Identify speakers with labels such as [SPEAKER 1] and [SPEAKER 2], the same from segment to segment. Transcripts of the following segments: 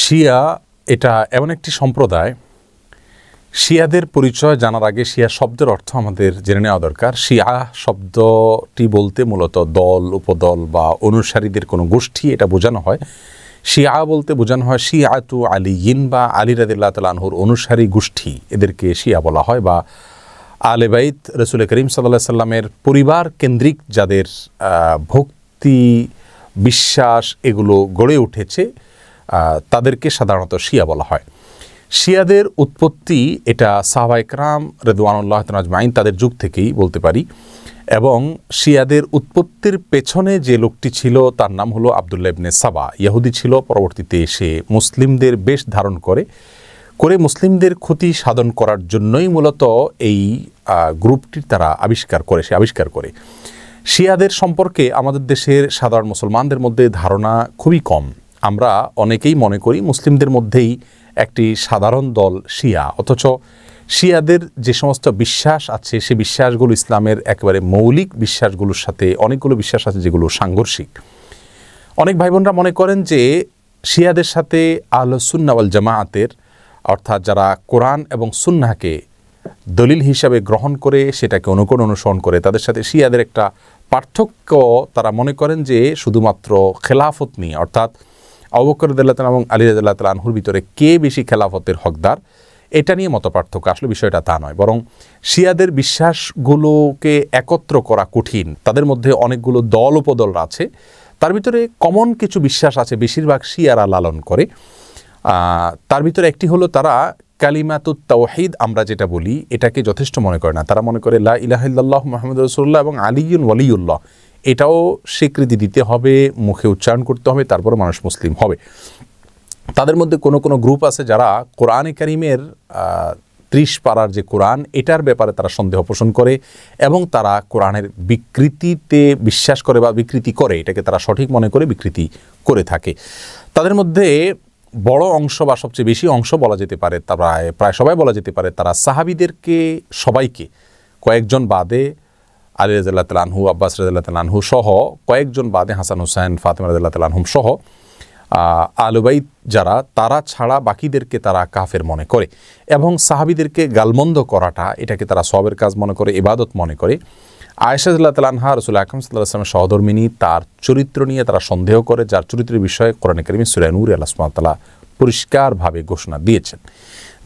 [SPEAKER 1] শিয়া এটা এমন একটি সম্প্রদায়, শিয়াদের পরিচয় জানার আগে শিয়া শব্দের অর্থ আমাদের জেনে নেওয়া দরকার। শিয়া শব্দটি বলতে মূলত দল, উপদল বা অনুসারীদের কোনো গোষ্ঠী এটা বোঝানো হয়। শিয়া বলতে বোঝানো হয় শিয়াতু আলিয়িন বা আলী রাদিয়াল্লাহু তাআলা আনহুর অনুসারী গোষ্ঠী, এদেরকে শিয়া বলা হয়। বা আলে বাইত রাসূল করিম সাল্লাল্লাহু আলাইহি সাল্লামের পরিবার কেন্দ্রিক যাদের ভক্তি, বিশ্বাস এগুলো গড়ে উঠেছে তাদেরকে সাধারণত শিয়া বলা হয়। শিয়াদের উৎপত্তি এটা সাহাবায়ে কেরাম রিদওয়ানুল্লাহি তাআলা আজমাইন তাদের যুগ থেকেই বলতে পারি। এবং শিয়াদের উৎপত্তির পেছনে যে লোকটি ছিল তার নাম হলো আবদুল্লাহ ইবনে সাবা। ইহুদি ছিল, পরবর্তীতে এসে মুসলিমদের বেশ ধারণ করে মুসলিমদের ক্ষতি সাধন করার জন্যই মূলত এই গ্রুপটির তারা আবিষ্কার করে। শিয়াদের সম্পর্কে আমাদের দেশের সাধারণ মুসলমানদের মধ্যে ধারণা খুবই কম। আমরা অনেকেই মনে করি মুসলিমদের মধ্যেই একটি সাধারণ দল শিয়া, অথচ শিয়াদের যে সমস্ত বিশ্বাস আছে সে বিশ্বাসগুলো ইসলামের একেবারে মৌলিক বিশ্বাসগুলোর সাথে অনেকগুলো বিশ্বাস আছে যেগুলো সাংঘর্ষিক। অনেক ভাই বোনরা মনে করেন যে শিয়াদের সাথে আহলুস সুন্নাহ ওয়াল জামাআতের, অর্থাৎ যারা কোরআন এবং সুন্নাহকে দলিল হিসাবে গ্রহণ করে সেটাকে অনুসরণ করে, তাদের সাথে শিয়াদের একটা পার্থক্য তারা মনে করেন যে শুধুমাত্র খেলাফত নিয়ে, অর্থাৎ আবু বকর রাদিয়াল্লাহু তাআলা এবং আলী রাদিয়াল্লাহু তাআলা আনহুর ভিতরে কে বেশি খেলাফতের হকদার এটা নিয়ে মত পার্থক্য। আসলে বিষয়টা তা নয়, বরং শিয়াদের বিশ্বাসগুলোকে একত্র করা কঠিন। তাদের মধ্যে অনেকগুলো দল উপদল আছে, তার ভিতরে কমন কিছু বিশ্বাস আছে বেশিরভাগ শিয়ারা লালন করে। তার ভিতরে একটি হলো তারা কালিমাতুত তাওহীদ আমরা যেটা বলি এটাকে যথেষ্ট মনে করে না। তারা মনে করে লা ইলাহা ইল্লাল্লাহ মুহাম্মাদুর রাসূলুল্লাহ এবং আলিয়ুন ওয়ালিউল্লাহ এটাও স্বীকৃতি দিতে হবে, মুখে উচ্চারণ করতে হবে, তারপরে মানুষ মুসলিম হবে। তাদের মধ্যে কোনো কোনো গ্রুপ আছে যারা কোরআনে কারিমের 30 পারার যে কোরআন এটার ব্যাপারে তারা সন্দেহ পোষণ করে এবং তারা কোরআনের বিকৃতিতে বিশ্বাস করে বা বিকৃতি করে, এটাকে তারা সঠিক মনে করে বিকৃতি করে থাকে। তাদের মধ্যে বড় অংশ বা সবচেয়ে বেশি অংশ বলা যেতে পারে, প্রায় সবাই বলা যেতে পারে, তারা সাহাবীদেরকে সবাইকে কয়েকজন বাদে আলী রাদিয়াল্লাহু তাআলা আনহু, আব্বাস রাদিয়াল্লাহু তাআলা আনহু সহ কয়েকজন বাদে হাসান হুসাইন, ফাতেমা রাদিয়াল্লাহু তাআলা আনহুম সহ আহলে বাইত যারা তারা ছাড়া বাকিদেরকে তারা কাফের মনে করে এবং সাহাবীদেরকে গালমন্দ করাটা এটাকে তারা সওয়াবের কাজ মনে করে, ইবাদত মনে করে। আয়েশা রাদিয়াল্লাহু তাআলা আনহা রাসূল আকরাম সাল্লাল্লাহু আলাইহি ওয়াসাল্লামের সহধর্মিনী, তার চরিত্র নিয়ে তারা সন্দেহ করে, যার চরিত্রের বিষয়ে কোরআনে কারিমে সূরা নূরে আল্লাহ সুবহানাহু ওয়া তাআলা পরিষ্কারভাবে ঘোষণা দিয়েছেন।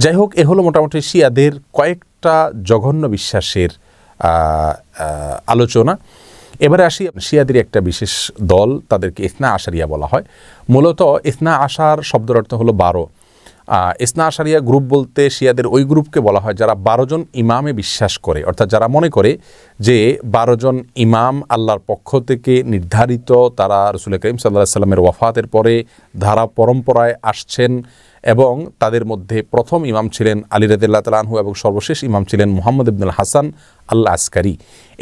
[SPEAKER 1] যাই হোক, এ হলো মোটামুটি শিয়াদের কয়েকটা জঘন্য বিশ্বাসের আলোচনা। এবারে আসি শিয়াদের একটা বিশেষ দল, তাদেরকে ইসনা আশারিয়া বলা হয়। মূলত ইসনা আশার শব্দের অর্থ হলো 12। ইসনা আশারিয়া গ্রুপ বলতে শিয়াদের ওই গ্রুপকে বলা হয় যারা 12 জন ইমামে বিশ্বাস করে, অর্থাৎ যারা মনে করে যে 12 জন ইমাম আল্লাহর পক্ষ থেকে নির্ধারিত, তারা রাসূল করিম সাল্লাল্লাহু আলাইহি সাল্লামের ওয়াফাতের পরে ধারা পরম্পরায় আসছেন এবং তাদের মধ্যে প্রথম ইমাম ছিলেন আলী রাদিয়াল্লাহু তাআলা আনহু এবং সর্বশেষ ইমাম ছিলেন মুহাম্মদ ইবনুল হাসান আল আসকারি।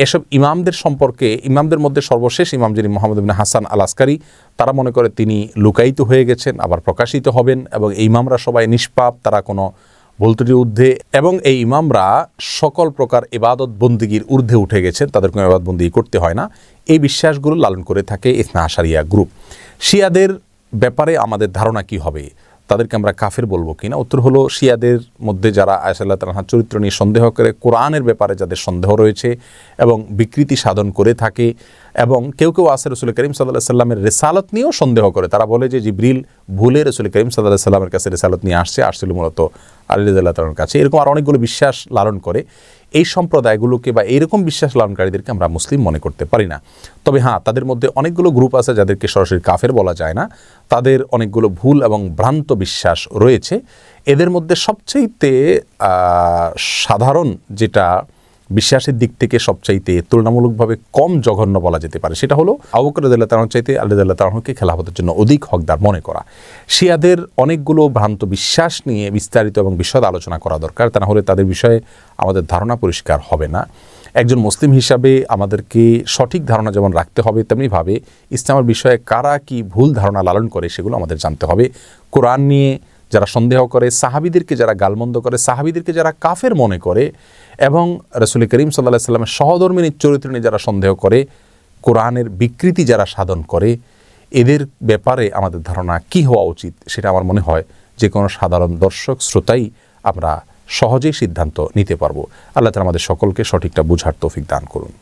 [SPEAKER 1] এসব ইমামদের সম্পর্কে, ইমামদের মধ্যে সর্বশেষ ইমাম যিনি মুহাম্মদ ইবনে হাসান আল আসকারি, তারা মনে করে তিনি লুকায়িত হয়ে গেছেন, আবার প্রকাশিত হবেন এবং এই ইমামরা সবাই নিষ্পাপ, তারা কোনো ভুল ত্রুটির ঊর্ধ্বে এবং এই ইমামরা সকল প্রকার ইবাদত বন্দিগির ঊর্ধ্বে উঠে গেছেন, তাদের কোনো ইবাদত বন্দিগি করতে হয় না। এই বিশ্বাসগুলো লালন করে থাকে ইসনা আশারিয়া গ্রুপ। শিয়াদের ব্যাপারে আমাদের ধারণা কি হবে, তাদেরকে আমরা কাফের বলবো কিনা? উত্তর হলো, শিয়াদের মধ্যে যারা আয়েশা রাদিয়াল্লাহু তাআলা আনহার চরিত্র নিয়ে সন্দেহ করে, কোরআনের ব্যাপারে যাদের সন্দেহ রয়েছে এবং বিকৃতি সাধন করে থাকে, এবং কেউ কেউ আছে রাসূল করিম সাল্লাল্লাহু আলাইহি সাল্লামের রিসালাত নিয়েও সন্দেহ করে। তারা বলে যে জিবরিল ভুলে রাসূল করিম সাল্লাল্লাহু আলাইহি সাল্লামের কাছে রিসালাত নিয়ে আসছিল মূলত আলী রাদিয়াল্লাহু তাআলার কাছে। এরকম আর অনেকগুলো বিশ্বাস লালন করে। এই সম্প্রদায়গুলোকে বা এইরকম বিশ্বাস লালনকারীদেরকে আমরা মুসলিম মনে করতে পারি না। তবে হ্যাঁ, তাদের মধ্যে অনেকগুলো গ্রুপ আছে যাদেরকে সরাসরি কাফের বলা যায় না, তাদের অনেকগুলো ভুল এবং ভ্রান্ত বিশ্বাস রয়েছে। এদের মধ্যে সবচাইতে সাধারণ যেটা বিশ্বাসের দিক থেকে সবচাইতে তুলনামূলকভাবে কম জঘন্য বলা যেতে পারে সেটা হলো আবু বকর রাদিয়াল্লাহু তাআলা চাইতে আলী রাদিয়াল্লাহু তাআলাকে খেলাফতের জন্য অধিক হকদার মনে করা। শিয়াদের অনেকগুলো ভ্রান্ত বিশ্বাস নিয়ে বিস্তারিত এবং বিশদ আলোচনা করা দরকার, তা না হলে তাদের বিষয়ে আমাদের ধারণা পরিষ্কার হবে না। একজন মুসলিম হিসাবে আমাদেরকে সঠিক ধারণা যেমন রাখতে হবে, তেমনিভাবে ইসলামের বিষয়ে কারা কি ভুল ধারণা লালন করে সেগুলো আমাদের জানতে হবে। কোরআন নিয়ে যারা সন্দেহ করে, সাহাবীদেরকে যারা গালমন্দ করে, সাহাবীদেরকে যারা কাফের মনে করে এবং রাসূল করিম সাল্লাল্লাহু আলাইহি সাল্লামের সহধর্মিনীর চরিত্র নিয়ে যারা সন্দেহ করে, কোরআনের বিকৃতি যারা সাধন করে, এদের ব্যাপারে আমাদের ধারণা কি হওয়া উচিত, সেটা আমার মনে হয় যে কোনো সাধারণ দর্শক শ্রোতাই আমরা সহজেই সিদ্ধান্ত নিতে পারবো। আল্লাহ তাআলা আমাদের সকলকে সঠিকটা বুঝার তৌফিক দান করুন।